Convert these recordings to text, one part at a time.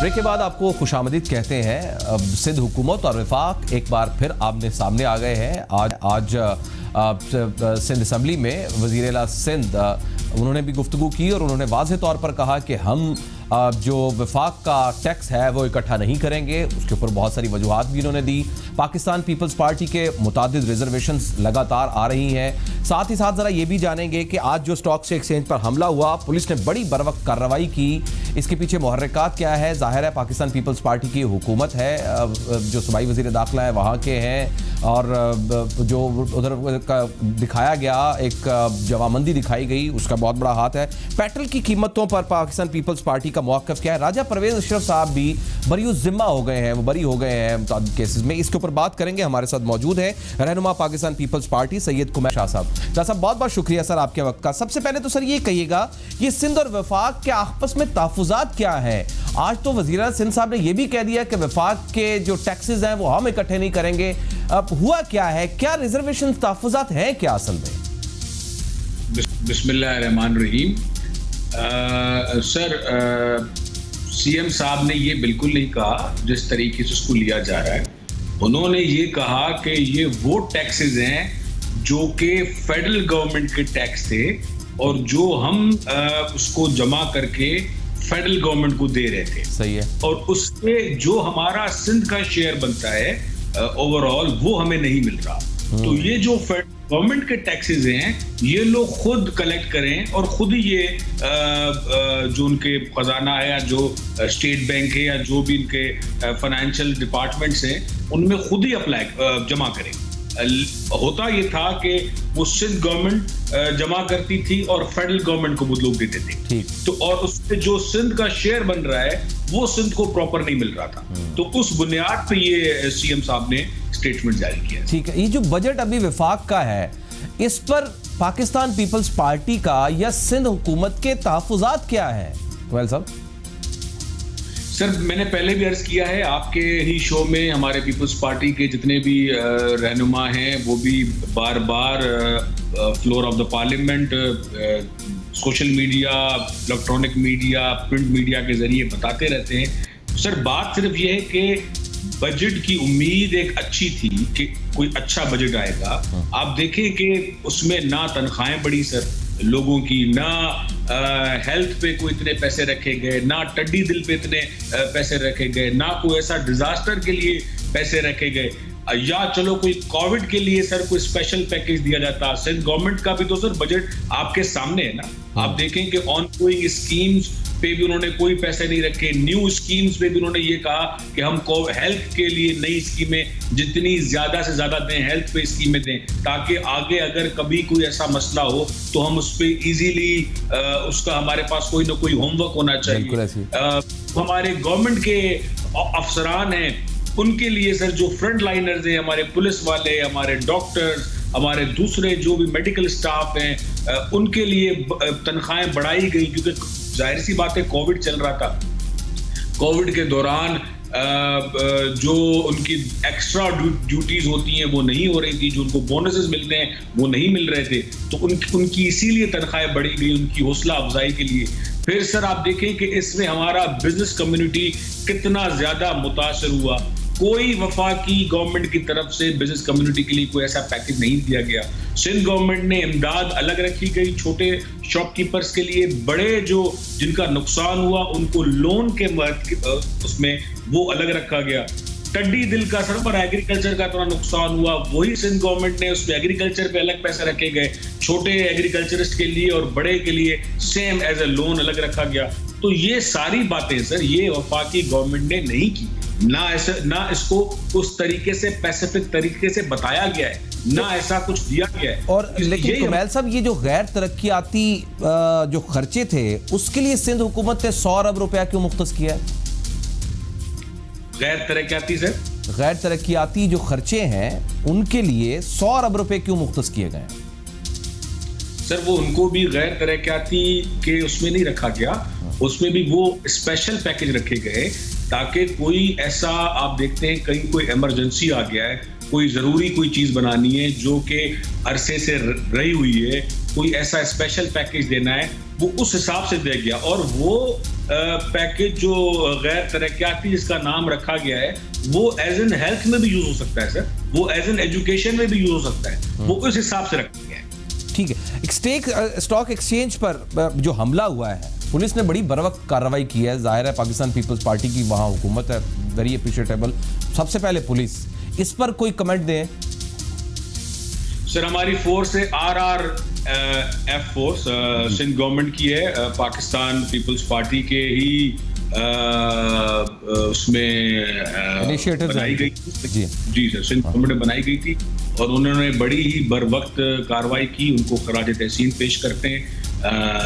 Break के बाद आपको खुशामदीद कहते हैं। अब सिंध हुकूमत और वफाक एक बार फिर आमने सामने आ गए हैं। आज सिंध असम्बली में वज़ीर आला सिंध उन्होंने भी गुफ्तगू की और उन्होंने वाज़ेह तौर पर कहा कि हम जो वफाक का टैक्स है वो इकट्ठा नहीं करेंगे। उसके ऊपर बहुत सारी वजूहात भी उन्होंने दी। पाकिस्तान पीपल्स पार्टी के मुतादिद रिजर्वेशंस लगातार आ रही हैं। साथ ही साथ ज़रा ये भी जानेंगे कि आज जो स्टॉक एक्सचेंज पर हमला हुआ, पुलिस ने बड़ी बरवक्त कार्रवाई की, इसके पीछे मुहर्रिकात क्या है। ज़ाहिर है पाकिस्तान पीपल्स पार्टी की हुकूमत है, जो सूबाई वज़ीर दाखिला है वहाँ के हैं, और जो उधर का दिखाया गया एक जवाबंदी दिखाई गई, उसका बहुत बड़ा हाथ है। पेट्रोल की कीमतों पर पाकिस्तान पीपल्स पार्टी का मौक़िफ़ क्या है। राजा परवेज़ अशरफ साहब भी बरी ज़िम्मा हो गए हैं, वो बरी हो गए हैं मुताबिक केसेस में। इसके ऊपर बात करेंगे। हमारे साथ मौजूद है रहनुमा पाकिस्तान पीपल्स पार्टी सैयद कुमैर शाह साहब। शाह साहब बहुत बहुत शुक्रिया सर आपके वक्त का। सबसे पहले तो सर ये कहिएगा कि सिंध और वफाक के आपस में तहफ़्फ़ुज़ात क्या है। आज तो वज़ीर आला सिंध साहब ने यह भी कह दिया कि वफाक के जो टैक्सेस हैं वो हम इकट्ठे नहीं करेंगे। अब हुआ क्या है, क्या रिजर्वेशन तहफ़्फ़ुज़ात हैं क्या असल में? बिस्मिल्लाहिर्रहमानिर्रहीम। सर सीएम साहब ने ये बिल्कुल नहीं कहा जिस तरीके से उसको लिया जा रहा है। उन्होंने ये कहा कि ये वो टैक्सेस हैं जो कि फेडरल गवर्नमेंट के टैक्स थे और जो हम उसको जमा करके फेडरल गवर्नमेंट को दे रहे थे। सही है। और उसके जो हमारा सिंध का शेयर बनता है ओवरऑल वो हमें नहीं मिल रहा। तो ये जो गवर्नमेंट के टैक्सेस हैं ये लोग खुद कलेक्ट करें और खुद ही ये जो उनके खजाना है या जो स्टेट बैंक है या जो भी इनके फाइनेंशियल डिपार्टमेंट्स हैं उनमें खुद ही अप्लाई जमा करें। होता ये था कि वो सिंध गवर्नमेंट जमा करती थी और फेडरल गवर्नमेंट को वो लोग देते थे। तो और उससे जो सिंध का शेयर बन रहा है वो सिंध को प्रॉपर नहीं मिल रहा था। तो उस बुनियाद पे ये सीएम साहब ने स्टेटमेंट जारी किया। ठीक है, ये जो बजट अभी वफाक का है इस पर पाकिस्तान पीपल्स पार्टी का या सिंध हुकूमत के तहफ़्फ़ुज़ात क्या है कुमैर साहब? सर मैंने पहले भी अर्ज किया है आपके ही शो में, हमारे पीपल्स पार्टी के जितने भी रहनुमा हैं वो भी बार बार floor of the parliament, social media, electronic media, print media के जरिए बताते रहते हैं। सर बात सिर्फ ये है कि बजट की उम्मीद एक अच्छी थी कि कोई अच्छा बजट आएगा। आप देखें कि उसमें ना तनख्वाहें बढ़ी सर लोगों की, ना हेल्थ पे कोई इतने पैसे रखे गए, ना टड्डी दिल पे इतने पैसे रखे गए, ना कोई ऐसा डिजास्टर के लिए पैसे रखे गए, या चलो कोई कोविड के लिए सर कोई स्पेशल पैकेज दिया जाता। सिंध गवर्नमेंट का भी तो सर बजट आपके सामने है ना। आप देखें कि ऑन गोइंग स्कीम्स पे भी उन्होंने कोई पैसे नहीं रखे। न्यू स्कीम्स पे भी उन्होंने ये कहा कि हम हेल्थ के लिए नई स्कीमें जितनी ज्यादा से ज्यादा दें, हेल्थ पे स्कीमें दें, ताकि आगे अगर कभी कोई ऐसा मसला हो तो हम उस पर इजीली उसका हमारे पास कोई ना कोई होमवर्क होना चाहिए। हमारे गवर्नमेंट के अफसरान हैं उनके लिए सर जो फ्रंट लाइनर्स हैं, हमारे पुलिस वाले, हमारे डॉक्टर्स, हमारे दूसरे जो भी मेडिकल स्टाफ हैं, उनके लिए तनख्वाहें बढ़ाई गई क्योंकि जाहिर सी बात है कोविड चल रहा था। कोविड के दौरान जो उनकी एक्स्ट्रा ड्यूटीज होती हैं वो नहीं हो रही थी, जो उनको बोनसेस मिलते हैं वो नहीं मिल रहे थे, तो उनकी इसीलिए तनख्वाहें बढ़ी गई, उनकी हौसला अफजाई के लिए। फिर सर आप देखें कि इसमें हमारा बिजनेस कम्युनिटी कितना ज्यादा मुतासर हुआ। कोई वफाकी गवर्नमेंट की तरफ से बिजनेस कम्युनिटी के लिए कोई ऐसा पैकेज नहीं दिया गया। सिंध गवर्नमेंट ने इमदाद अलग रखी गई छोटे शॉपकीपर्स के लिए, बड़े जो जिनका नुकसान हुआ उनको लोन के उसमें वो अलग रखा गया। टड्डी दिल का सर पर एग्रीकल्चर का इतना नुकसान हुआ, वही सिंध गवर्नमेंट ने उसमें एग्रीकल्चर पे अलग पैसे रखे गए, छोटे एग्रीकल्चरिस्ट के लिए और बड़े के लिए सेम एज ए लोन अलग रखा गया। तो ये सारी बातें सर ये वफाकी गवर्नमेंट ने नहीं की, ना इसको उस तरीके से पैसिफिक तरीके से बताया गया है, ना ऐसा कुछ दिया गया है। और लेकिन कुमैर साहब ये जो गैर तरक्याती जो खर्चे थे उसके लिए सिंध हुकूमत ने 100 अरब रुपया क्यों मुख्तस किया है? गैर तरक्याती सर गैर तरक्याती जो खर्चे हैं उनके लिए 100 अरब रुपए क्यों मुख्तस किए गए? सर वो उनको भी गैर तरक्याती के उसमें नहीं रखा गया, उसमें भी वो स्पेशल पैकेज रखे गए ताकि कोई ऐसा आप देखते हैं कहीं कोई इमरजेंसी आ गया है, कोई जरूरी कोई चीज बनानी है जो कि अरसे से रही हुई है, कोई ऐसा स्पेशल पैकेज देना है, वो उस हिसाब से दे गया। और वो पैकेज जो गैर तरक्याती जिसका नाम रखा गया है, वो एज एन हेल्थ में भी यूज हो सकता है सर, वो एज एन एजुकेशन में भी यूज हो सकता है, वो उस हिसाब से रखा गया है। ठीक है, स्टॉक एक्सचेंज पर जो हमला हुआ है, पुलिस ने बड़ी बरवक्त कार्रवाई की है। जाहिर है पाकिस्तान पीपल्स पार्टी की वहां हुकूमत है, वेरी अप्रिशिएटेबल। सबसे पहले पुलिस, इस पर कोई कमेंट दें। सर हमारी फोर्स है RRF फोर्स, सिंध गवर्नमेंट की है, पाकिस्तान पीपल्स पार्टी के ही उसमें बनाई गई थी। जी सर, सिंध गवर्नमेंट में बनाई गई थी और उन्होंने बड़ी ही बर वक्त कार्रवाई की। उनको खराज तहसीन पेश करते हैं।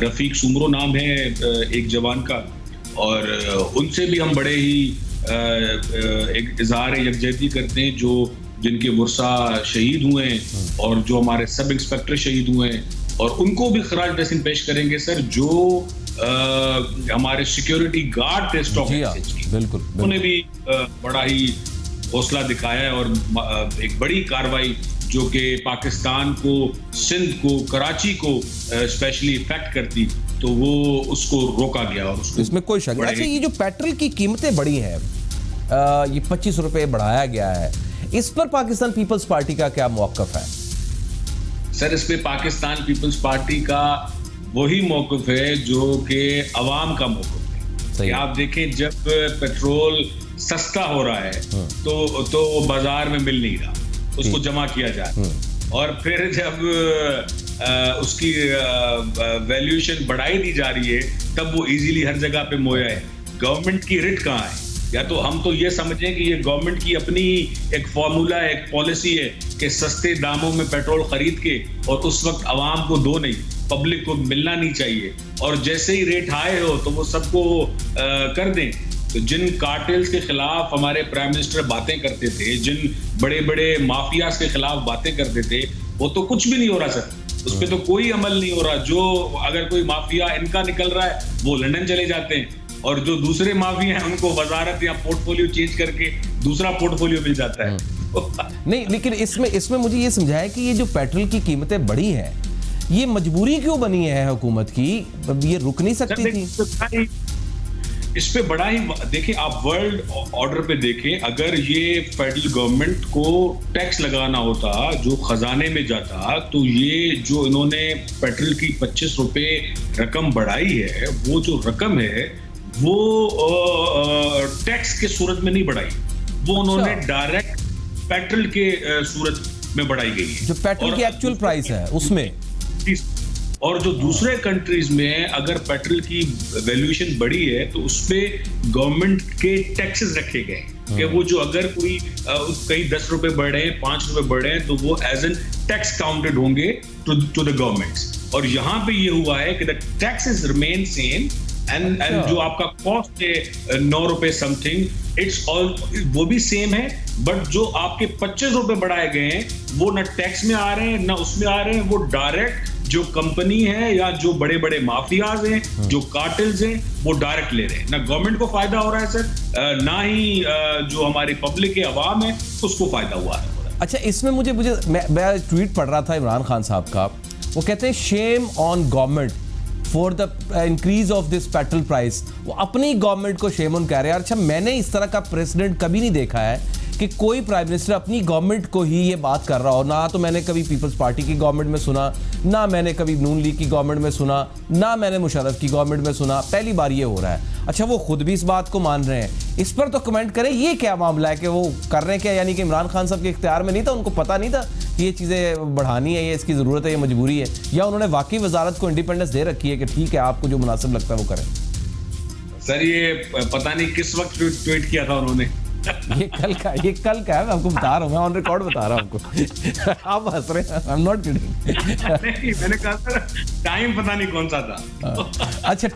रफीक सुमरो नाम है एक जवान का, और उनसे भी हम बड़े ही एक इजहार यकजहती करते हैं जो जिनके वर्षा शहीद हुए हैं और जो हमारे सब इंस्पेक्टर शहीद हुए हैं, और उनको भी खराज तहसीन पेश करेंगे सर। जो हमारे सिक्योरिटी गार्ड थे स्टॉक एक्सचेंज की, बिल्कुल उन्होंने भी बड़ा ही हौसला दिखाया है और एक बड़ी कार्रवाई जो कि पाकिस्तान को, सिंध को, कराची को स्पेशली इफेक्ट करती, तो वो उसको रोका गया। और उसको इसमें कोई शक नहीं। अच्छा, ये जो पेट्रोल की कीमतें बढ़ी हैं, ये 25 रुपए बढ़ाया गया है, इस पर पाकिस्तान पीपल्स पार्टी का क्या मौक़िफ़ है? सर इस पे पाकिस्तान पीपल्स पार्टी का वही मौक़िफ़ है जो कि अवाम का मौक़िफ़ है। आप देखें, जब पेट्रोल सस्ता हो रहा है तो बाजार में मिल नहीं रहा, उसको जमा किया जाए, और फिर जब उसकी वैल्यूएशन बढ़ाई दी जा रही है, तब वो इजीली हर जगह पे मोया है। गवर्नमेंट की रिट कहाँ है? या तो हम तो ये समझें कि ये गवर्नमेंट की अपनी एक फॉर्मूला है, एक पॉलिसी है कि सस्ते दामों में पेट्रोल खरीद के और उस वक्त आवाम को दो नहीं, पब्लिक को मिलना नहीं चाहिए, और जैसे ही रेट हाई हो तो वो सबको कर दें। तो जिन कार्टेल्स के खिलाफ हमारे प्राइम मिनिस्टर बातें करते थे, जिन बड़े बड़े माफियाज के खिलाफ बातें करते थे, वो तो कुछ भी नहीं हो रहा सर। उस पर तो कोई अमल नहीं हो रहा। जो अगर कोई माफिया इनका निकल रहा है, वो लंदन चले जाते हैं, और जो दूसरे माफिया हैं उनको वजारत या पोर्टफोलियो चेंज करके दूसरा पोर्टफोलियो मिल जाता है। नहीं, लेकिन इसमें मुझे ये समझाया कि ये जो पेट्रोल की कीमतें बढ़ी हैं, ये मजबूरी क्यों बनी है हुकूमत की? ये रुक नहीं सकती थी? इस पे बड़ा ही देखें, आप वर्ल्ड ऑर्डर पे देखें, अगर ये फेडरल गवर्नमेंट को टैक्स लगाना होता जो खजाने में जाता, तो ये जो इन्होंने पेट्रोल की 25 रुपए रकम बढ़ाई है, वो जो रकम है वो टैक्स के सूरत में नहीं बढ़ाई, वो उन्होंने डायरेक्ट पेट्रोल के सूरत में बढ़ाई गई है, जो पेट्रोल की एक्चुअल प्राइस है उसमें। और जो दूसरे कंट्रीज में अगर पेट्रोल की वैल्यूएशन बढ़ी है तो उसपे गवर्नमेंट के टैक्सेस रखे गए कि वो जो अगर कोई कहीं 10 रुपए बढ़ रहे हैं, 5 रुपए बढ़ रहे हैं, तो वो एज एन टैक्स काउंटेड होंगे टू द गवर्नमेंट्स। और यहाँ पे ये हुआ है कि the taxes remain same, and जो आपका कॉस्ट है 9 रुपए समथिंग, इट्स ऑल वो भी सेम है, बट जो आपके 25 रुपए बढ़ाए गए हैं वो ना टैक्स में आ रहे हैं ना उसमें आ रहे हैं, वो डायरेक्ट जो कंपनी है या जो बड़े बड़े माफियाज हैं, जो कार्टेल्स हैं, वो डायरेक्ट ले रहे हैं। ना गवर्नमेंट को फायदा हो रहा है सर, ना ही जो हमारी पब्लिक है, अवाम है, उसको फायदा हुआ है। अच्छा, इसमें मुझे मैं ट्वीट पढ़ रहा था इमरान खान साहब का, वो कहते हैं shame on government for the increase of this petrol price. वो अपनी गवर्नमेंट को शेम ऑन कह रहे हैं। अच्छा, मैंने इस तरह का प्रेसिडेंट कभी नहीं देखा है कि कोई प्राइम मिनिस्टर अपनी गवर्नमेंट को ही ये बात कर रहा हो। ना तो मैंने कभी पीपल्स पार्टी की गवर्नमेंट में सुना, ना मैंने कभी नून लीग की गवर्नमेंट में सुना, ना मैंने मुशर्रफ की गवर्नमेंट में सुना। पहली बार ये हो रहा है। अच्छा, वो खुद भी इस बात को मान रहे हैं, इस पर तो कमेंट करें, ये क्या मामला है कि वो कर रहे हैं क्या? यानी कि इमरान खान साहब के इख्तियार में नहीं था, उनको पता नहीं था कि ये चीज़ें बढ़ानी है, ये इसकी ज़रूरत है, ये मजबूरी है, या उन्होंने वाकई वजारत को इंडिपेंडेंस दे रखी है कि ठीक है आपको जो मुनासिब लगता है वो करें? सर ये पता नहीं किस वक्त ट्वीट किया था उन्होंने। ये कल का है, मैं आपको बता रहा हूँ, मैं ऑन रिकॉर्ड बता रहा हूँ आपको। आप हंस रहे हैं, आई एम नॉट किडिंग। नहीं, मैंने कहा सर टाइम पता नहीं कौन सा था। अच्छा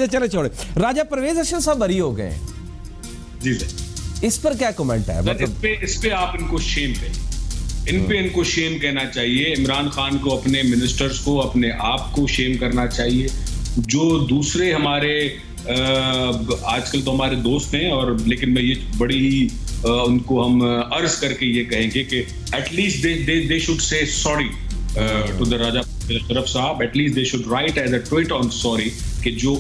चलो छोड़े। राजा परवेज अरशद साहब बरी हो गए। जी सर, इस पर क्या कमेंट है? इस पे आप इनको शेम कहें, इनको शेम कहना चाहिए। इमरान खान को, अपने मिनिस्टर्स को, अपने आप को शेम करना चाहिए। जो दूसरे हमारे आजकल तो हमारे दोस्त हैं, और लेकिन मैं ये बड़ी ही उनको हम अर्ज करके ये कहेंगे कि at least they should say sorry to the Raja Sharaf Sahab, at least they should write as a tweet on sorry कि जो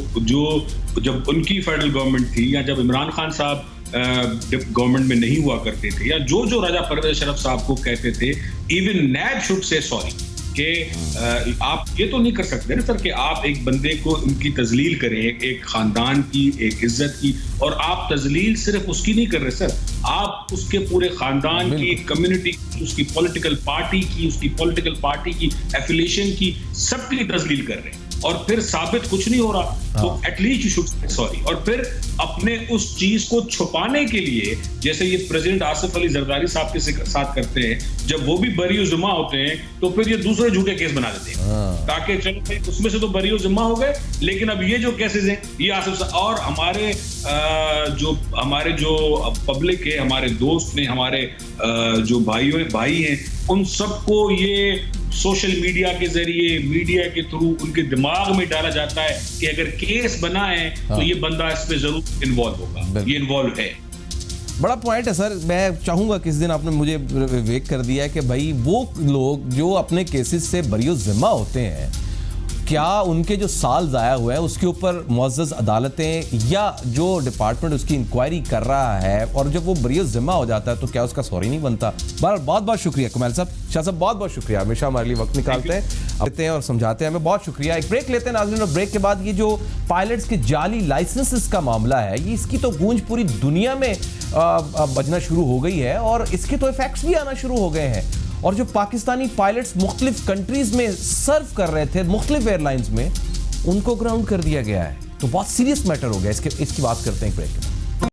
जब उनकी फेडरल गवर्नमेंट थी या जब इमरान खान साहब गवर्नमेंट में नहीं हुआ करते थे या जो राजा परवेज शरफ साहब को कहते थे, इवन नैब शुड से सॉरी कि आप ये तो नहीं कर सकते ना सर कि आप एक बंदे को उनकी तजलील करें, एक खानदान की, एक इज्जत की, और आप तजलील सिर्फ उसकी नहीं कर रहे सर, आप उसके पूरे खानदान की, कम्युनिटी की, उसकी पॉलिटिकल पार्टी की एफिलिएशन की, सबकी तजलील कर रहे हैं और फिर साबित कुछ नहीं हो रहा। तो at least you should say sorry. और फिर अपने उस चीज को छुपाने के लिए, जैसे ये प्रेसिडेंट आसिफ अली जरदारी साहब के साथ करते हैं, जब वो भी बरी जुम्मा होते हैं तो फिर ये दूसरे झूठे केस बना देते हैं ताकि चलो भाई उसमें से तो बरी जुम्मा हो गए, लेकिन अब ये जो केसेस हैं ये आसिफ साहब और हमारे जो पब्लिक है, हमारे दोस्त ने, हमारे जो भाई हैं, उन सबको ये सोशल मीडिया के जरिए, मीडिया के थ्रू उनके दिमाग में डाला जाता है कि अगर केस बना है तो ये बंदा इस पे जरूर इन्वॉल्व होगा, ये इन्वॉल्व है। बड़ा पॉइंट है सर। मैं चाहूंगा किस दिन आपने मुझे विवेक कर दिया है कि भाई वो लोग जो अपने केसेस से बरी जिम्मा होते हैं, क्या उनके जो साल ज़ाया हुआ है उसके ऊपर मुअज़्ज़ज़ अदालतें या जो डिपार्टमेंट उसकी इंक्वायरी कर रहा है, और जब वो बरी ज़िम्मा हो जाता है तो क्या उसका सॉरी नहीं बनता? बहुत बहुत शुक्रिया कमाल साहब, शाह साहब बहुत बहुत शुक्रिया, हमेशा हमारे लिए वक्त निकालते हैं और समझाते हैं हमें, बहुत शुक्रिया। एक ब्रेक लेते हैं नाज़रीन, और ब्रेक के बाद ये जो पायलट्स के जाली लाइसेंसेस का मामला है, ये इसकी तो गूंज पूरी दुनिया में बजना शुरू हो गई है और इसके तो इफेक्ट्स भी आना शुरू हो गए हैं। और जो पाकिस्तानी पायलट्स मुख्तलिफ कंट्रीज में सर्व कर रहे थे, मुख्तलिफ एयरलाइंस में, उनको ग्राउंड कर दिया गया है। तो बहुत सीरियस मैटर हो गया। इसकी बात करते हैं एक ब्रेक के बाद।